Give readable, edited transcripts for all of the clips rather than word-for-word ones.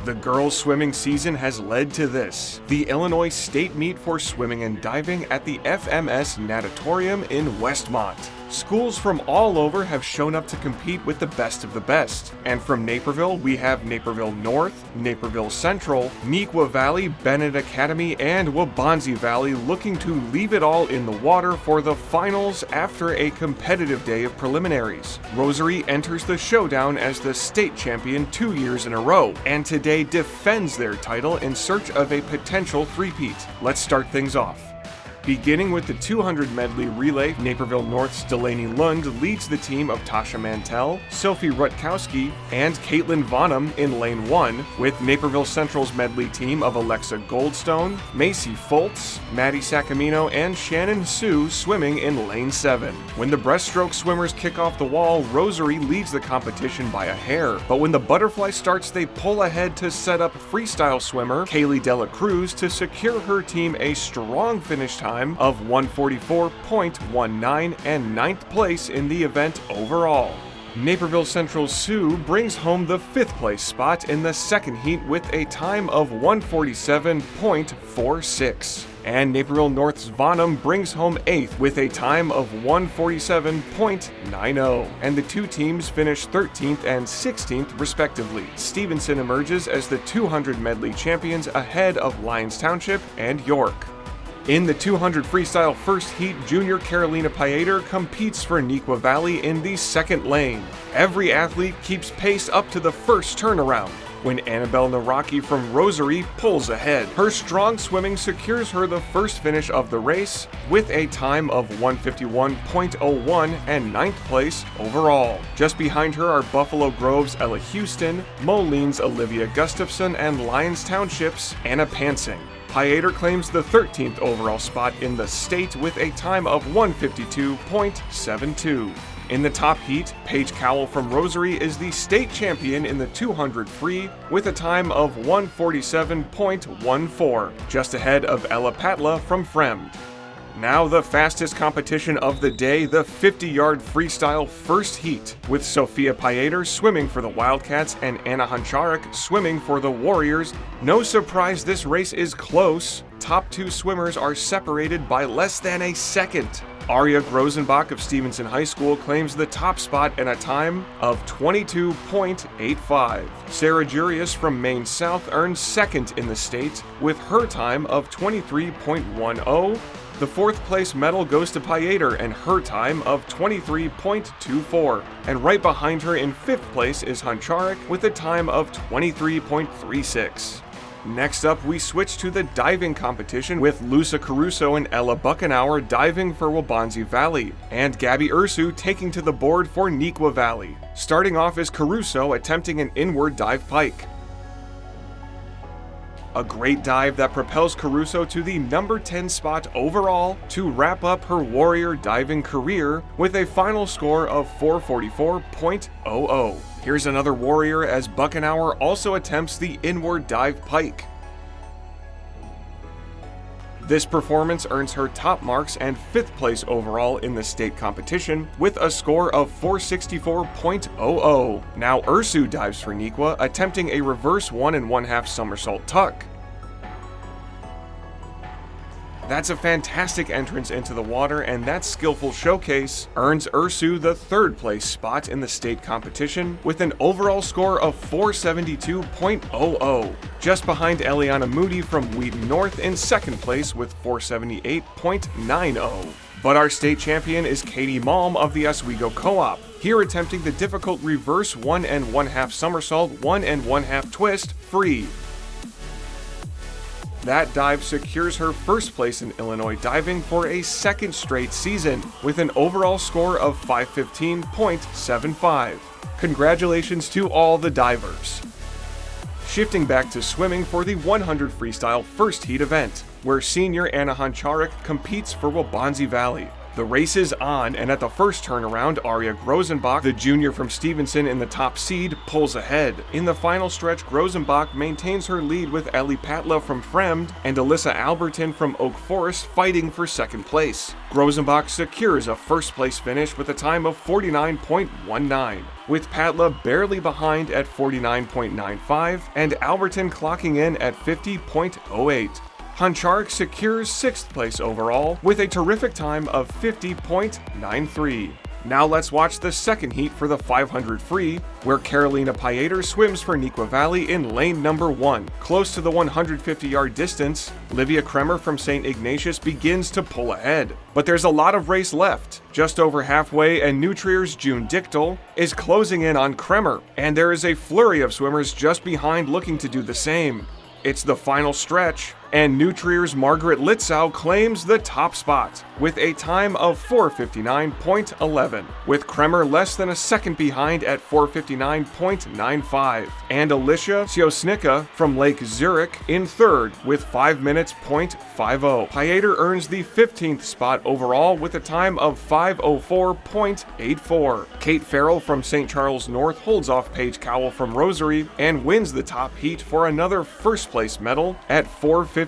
The girls' swimming season has led to this: the Illinois State Meet for Swimming and Diving at the FMS Natatorium in Westmont. Schools from all over have shown up to compete with the best of the best. And from Naperville, we have Naperville North, Naperville Central, Neuqua Valley, Bennett Academy, and Waubonsie Valley looking to leave it all in the water for the finals after a competitive day of preliminaries. Rosary enters the showdown as the state champion 2 years in a row, and today defends their title in search of a potential three-peat. Let's start things off. Beginning with the 200 medley relay, Naperville North's Delaney Lund leads the team of Tasha Mantell, Sophie Rutkowski, and Caitlin Vonham in lane 1, with Naperville Central's medley team of Alexa Goldstone, Macy Foltz, Maddie Sacamino, and Shannon Sue swimming in lane 7. When the breaststroke swimmers kick off the wall, Rosary leads the competition by a hair, but when the butterfly starts, they pull ahead to set up freestyle swimmer Kaylee Dela Cruz to secure her team a strong finish time of 144.19 and 9th place in the event overall. Naperville Central's Sue brings home the 5th place spot in the second heat with a time of 147.46. And Naperville North's Vonham brings home 8th with a time of 147.90. And the two teams finish 13th and 16th respectively. Stevenson emerges as the 200 medley champions ahead of Lyons Township and York. In the 200 freestyle first heat, junior Carolina Pieter competes for Neuqua Valley in the second lane. Every athlete keeps pace up to the first turnaround, when Annabelle Naraki from Rosary pulls ahead. Her strong swimming secures her the first finish of the race with a time of 151.01 and 9th place overall. Just behind her are Buffalo Grove's Ella Houston, Moline's Olivia Gustafson, and Lyons Township's Anna Pansing. Pieter claims the 13th overall spot in the state with a time of 152.72. In the top heat, Paige Cowell from Rosary is the state champion in the 200 free with a time of 147.14, just ahead of Ella Patla from Fremd. Now the fastest competition of the day, the 50-yard freestyle first heat, with Sophia Pieter swimming for the Wildcats and Anna Hancharik swimming for the Warriors. No surprise this race is close. Top two swimmers are separated by less than a second. Aria Grosenbach of Stevenson High School claims the top spot in a time of 22.85. Sarah Jurius from Maine South earns second in the state with her time of 23.10. The 4th place medal goes to Pieter and her time of 23.24. And right behind her in 5th place is Hancharik with a time of 23.36. Next up, we switch to the diving competition with Lusa Caruso and Ella Buckenauer diving for Waubonsie Valley, and Gabby Ursu taking to the board for Neuqua Valley. Starting off is Caruso attempting an inward dive pike. A great dive that propels Caruso to the number 10 spot overall to wrap up her warrior diving career with a final score of 444.00. Here's another warrior as Buckenauer also attempts the inward dive pike. This performance earns her top marks and 5th place overall in the state competition with a score of 464.00. Now Ursu dives for Neuqua, attempting a reverse 1 1/2 somersault tuck. That's a fantastic entrance into the water, and that skillful showcase earns Ursu the 3rd place spot in the state competition with an overall score of 472.00, just behind Eliana Moody from Wheaton North in 2nd place with 478.90. But our state champion is Katie Malm of the Oswego Co-op, here attempting the difficult reverse 1 1/2 somersault 1 1/2 twist free. That dive secures her 1st place in Illinois diving for a 2nd straight season with an overall score of 515.75. Congratulations to all the divers. Shifting back to swimming for the 100 freestyle first heat event, where senior Anna Hancharik competes for Waubonsie Valley. The race is on, and at the first turnaround, Aria Grosenbach, the junior from Stevenson in the top seed, pulls ahead. In the final stretch, Grosenbach maintains her lead with Ellie Patla from Fremd and Alyssa Alberton from Oak Forest fighting for 2nd place. Grosenbach secures a 1st place finish with a time of 49.19. with Patla barely behind at 49.95 and Alberton clocking in at 50.08. Huncharik secures 6th place overall with a terrific time of 50.93. Now let's watch the second heat for the 500 free, where Carolina Pieter swims for Neuqua Valley in lane number 1. Close to the 150-yard distance, Livia Kremer from St. Ignatius begins to pull ahead. But there's a lot of race left. Just over halfway, and Nutrier's June Dichtel is closing in on Kremer, and there is a flurry of swimmers just behind looking to do the same. It's the final stretch, and Nutrier's Margaret Litzau claims the top spot with a time of 4:59.11, with Kremer less than a second behind at 4:59.95, and Alicia Siosnicka from Lake Zurich in third with 5 minutes .50. Pieter earns the 15th spot overall with a time of 5:04.84. Kate Farrell from St. Charles North holds off Paige Cowell from Rosary and wins the top heat for another first place medal at 4:50.90.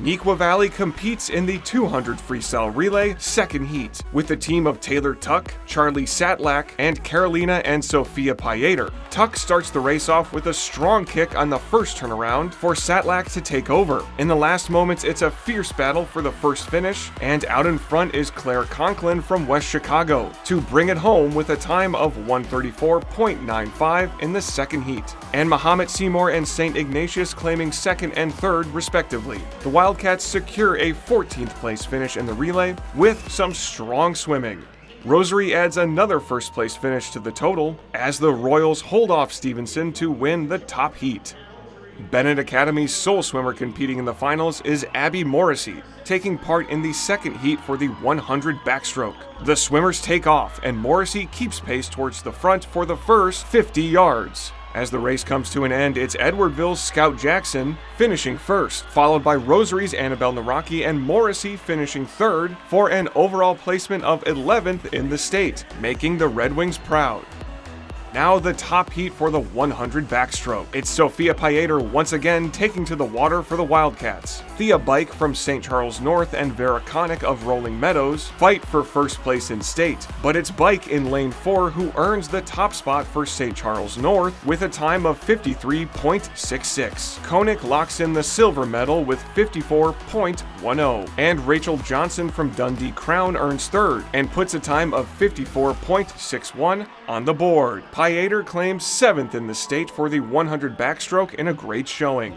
Neuqua Valley competes in the 200 freestyle relay second heat with the team of Taylor Tuck, Charlie Satlak, and Carolina and Sophia Pieter. Tuck starts the race off with a strong kick on the first turnaround for Satlak to take over. In the last moments, it's a fierce battle for the first finish, and out in front is Claire Conklin from West Chicago to bring it home with a time of 1:34.95 in the second heat, and Mahomet Seymour and St. Ignatius claiming second and third respectively. The Wildcats secure a 14th place finish in the relay with some strong swimming. Rosary adds another first place finish to the total as the Royals hold off Stevenson to win the top heat. Bennett Academy's sole swimmer competing in the finals is Abby Morrissey, taking part in the second heat for the 100 backstroke. The swimmers take off and Morrissey keeps pace towards the front for the first 50 yards. As the race comes to an end, it's Edwardville's Scout Jackson finishing first, followed by Rosary's Annabelle Naraki and Morrissey finishing third for an overall placement of 11th in the state, making the Red Wings proud. Now the top heat for the 100 backstroke. It's Sophia Pieter once again taking to the water for the Wildcats. Thea Bike from St. Charles North and Vera Connick of Rolling Meadows fight for first place in state, but it's Bike in lane 4 who earns the top spot for St. Charles North with a time of 53.66. Connick locks in the silver medal with 54.10, and Rachel Johnson from Dundee Crown earns third and puts a time of 54.61 on the board. Pieter claims 7th in the state for the 100 backstroke in a great showing.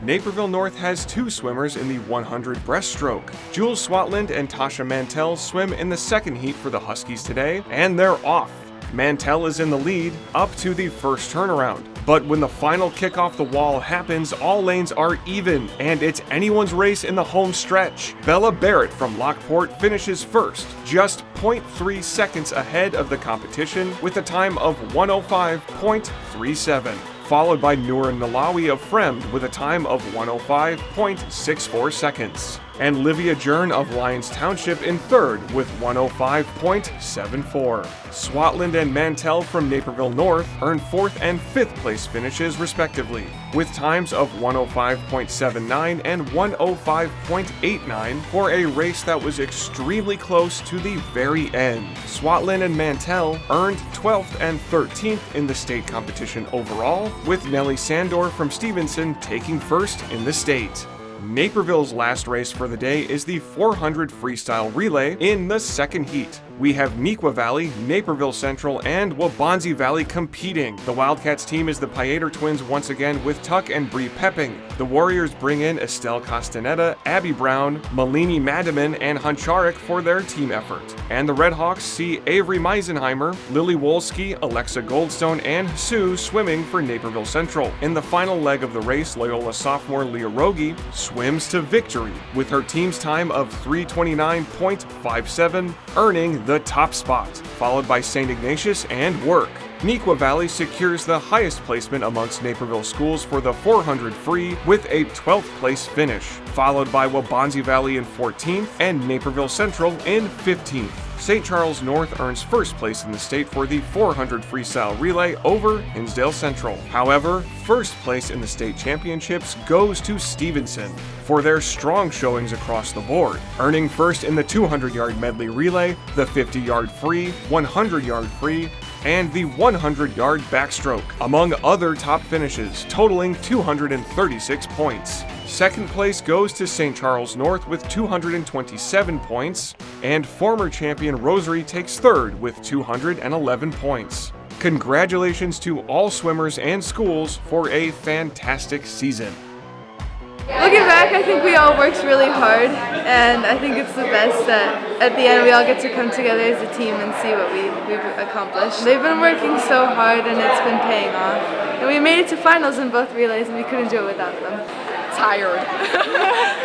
Naperville North has 2 swimmers in the 100 breaststroke. Jules Swatland and Tasha Mantell swim in the second heat for the Huskies today, and they're off. Mantell is in the lead up to the first turnaround. But when the final kick off the wall happens, all lanes are even, and it's anyone's race in the home stretch. Bella Barrett from Lockport finishes first, just 0.3 seconds ahead of the competition with a time of 1:05.37. Followed by Noor Nalawi of Fremd with a time of 1:05.64 seconds. And Livia Jern of Lyons Township in third with 1:05.74. Swatland and Mantell from Naperville North earned 4th and 5th place finishes respectively, with times of 1:05.79 and 1:05.89 for a race that was extremely close to the very end. Swatland and Mantell earned 12th and 13th in the state competition overall, with Nellie Sandor from Stevenson taking first in the state. Naperville's last race for the day is the 400 freestyle relay in the second heat. We have Neuqua Valley, Naperville Central, and Waubonsie Valley competing. The Wildcats team is the Pieter twins once again with Tuck and Bree Pepping. The Warriors bring in Estelle Castaneda, Abby Brown, Malini Madiman, and Huncharik for their team effort. And the Redhawks see Avery Meisenheimer, Lily Wolski, Alexa Goldstone, and Sue swimming for Naperville Central. In the final leg of the race, Loyola sophomore Leah Rogi swims to victory with her team's time of 3:29.57, earning the top spot, followed by St. Ignatius and Work. Neuqua Valley secures the highest placement amongst Naperville schools for the 400 free with a 12th place finish, followed by Waubonsee Valley in 14th and Naperville Central in 15th. St. Charles North earns first place in the state for the 400 freestyle relay over Hinsdale Central. However, first place in the state championships goes to Stevenson for their strong showings across the board, earning first in the 200-yard medley relay, the 50-yard free, 100-yard free, and the 100-yard backstroke, among other top finishes, totaling 236 points. Second place goes to St. Charles North with 227 points, and former champion Rosary takes third with 211 points. Congratulations to all swimmers and schools for a fantastic season. Looking back, I think we all worked really hard, and I think it's the best that at the end we all get to come together as a team and see what we've accomplished. They've been working so hard and it's been paying off. And we made it to finals in both relays and we couldn't do it without them. Tired.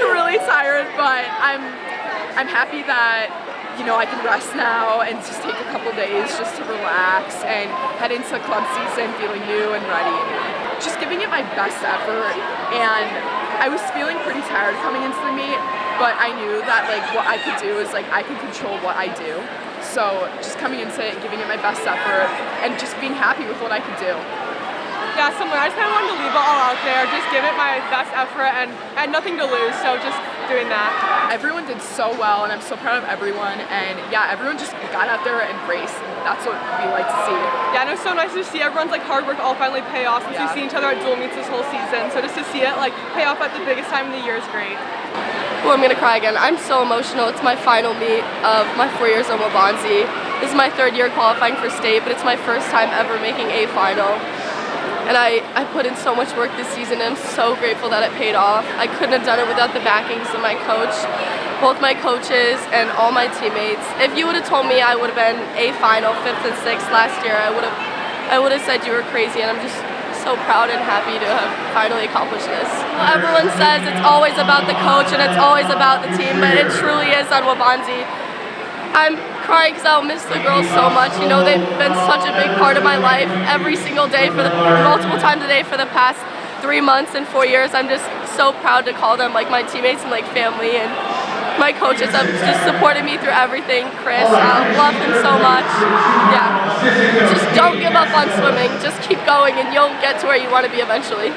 Really tired, but I'm happy that I can rest now and just take a couple days just to relax and head into club season feeling new and ready. Just giving it my best effort, and I was feeling pretty tired coming into the meet, but I knew that what I could do is I could control what I do. So just coming into it and giving it my best effort and just being happy with what I could do. Yeah, similar. I just kind of wanted to leave it all out there, just give it my best effort, and I had nothing to lose, so just doing that. Everyone did so well, and I'm so proud of everyone, and yeah, everyone just got out there and raced, and that's what we like to see. Yeah, and it was so nice to see everyone's hard work all finally pay off, since we've seen each other at dual meets this whole season, so just to see it pay off at the biggest time of the year is great. Oh, I'm gonna cry again. I'm so emotional. It's my final meet of my 4 years on Waubonsee. This is my third year qualifying for state, but it's my first time ever making a final. And I put in so much work this season, and I'm so grateful that it paid off. I couldn't have done it without the backings of my coach, both my coaches and all my teammates. If you would have told me I would have been a final 5th and 6th last year, I would have said you were crazy, and I'm just so proud and happy to have finally accomplished this. Well, everyone says it's always about the coach and it's always about the team, but it truly is on Waubonsee. I'm crying because I'll miss the girls so much. They've been such a big part of my life every single day multiple times a day for the past 3 months and 4 years. I'm just so proud to call them my teammates and family, and my coaches have just supported me through everything. Chris, I love him so much. Yeah, just don't give up on swimming. Just keep going and you'll get to where you want to be eventually.